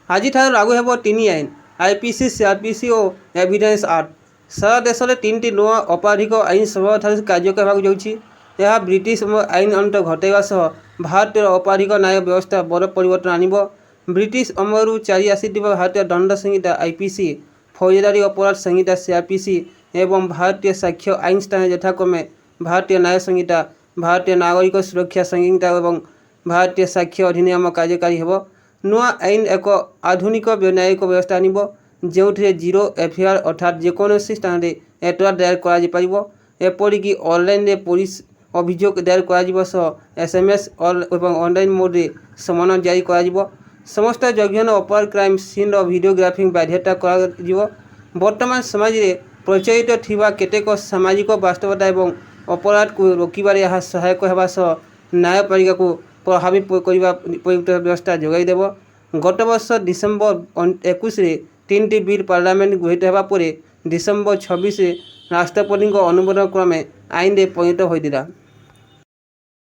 ଆଜିଠାରୁ ଲାଗୁ ହେବ ତିନି ଆଇନ ଆଇପିସି, ସିଆରପିସି ଓ ଏଭିଡେନ୍ସ ଆକ୍ଟ। ସାରା ଦେଶରେ ତିନିଟି ନୂଆ ଅପରାଧିକ ଆଇନ ସୋମବାରଠାରୁ କାର୍ଯ୍ୟକାରୀ ହେବାକୁ ଯାଉଛି। ଏହା ବ୍ରିଟିଶ ଆଇନ ଅନ୍ତ ଘଟାଇବା ସହ ଭାରତୀୟ ଅପରାଧିକ ନ୍ୟାୟ ବ୍ୟବସ୍ଥା ବଡ଼ ପରିବର୍ତ୍ତନ ଆଣିବ। ବ୍ରିଟିଶ ଅମଳରୁ ଚାଲି ଆସିଥିବା ଭାରତୀୟ ଦଣ୍ଡ ସଂହିତା ଆଇପିସି, ଫୌଜଦାରୀ ଅପରାଧ ସଂହିତା ସିଆରପିସି ଏବଂ ଭାରତୀୟ ସାକ୍ଷ୍ୟ ଆଇନ ସ୍ଥାନରେ ଯଥାକ୍ରମେ ଭାରତୀୟ ନ୍ୟାୟ ସଂହିତା, ଭାରତୀୟ ନାଗରିକ ସୁରକ୍ଷା ସଂହିତା ଏବଂ ଭାରତୀୟ ସାକ୍ଷ୍ୟ ଅଧିନିୟମ କାର୍ଯ୍ୟକାରୀ ହେବ। ନୂଆ ଆଇନ ଏକ ଆଧୁନିକ ନ୍ୟାୟିକ ବ୍ୟବସ୍ଥା ଆଣିବ, ଯେଉଁଥିରେ ଜିରୋ ଏଫଆଇଆର ଅର୍ଥାତ୍ ଯେକୌଣସି ସ୍ଥାନରେ ଏତଲା ଦାୟର କରାଯାଇପାରିବ। ଏପରିକି ଅନଲାଇନରେ ପୋଲିସ ଅଭିଯୋଗ ଦାୟର କରାଯିବା ସହ ଏସଏମଏସ୍ ଏବଂ ଅନଲାଇନ ମୋଡ଼ରେ ସମନ ଜାରି କରାଯିବ। ସମସ୍ତ ଯୌନ ଅପରାଧ କ୍ରାଇମ୍ ସିନ୍ର ଭିଡ଼ିଓଗ୍ରାଫିଂ ବାଧ୍ୟତା କରାଯିବ। ବର୍ତ୍ତମାନ ସମାଜରେ ପ୍ରଚଳିତ ଥିବା କେତେକ ସାମାଜିକ ବାସ୍ତବତା ଏବଂ ଅପରାଧକୁ ରୋକିବାରେ ଏହା ସହାୟକ ହେବା ସହ ନ୍ୟାୟପାଳିକାକୁ ପ୍ରଭାବିତ କରିବା ଉପଯୁକ୍ତ ବ୍ୟବସ୍ଥା ଯୋଗାଇ ଦେବ। ଗତ ବର୍ଷ ଡିସେମ୍ବର 21ରେ ତିନିଟି ବିଲ୍ ପାର୍ଲାମେଣ୍ଟ ଗୃହୀତ ହେବା ପରେ ଡିସେମ୍ବର 26ରେ ରାଷ୍ଟ୍ରପତିଙ୍କ ଅନୁମୋଦନ କ୍ରମେ ଆଇନରେ ପରିଣତ ହୋଇଥିଲା।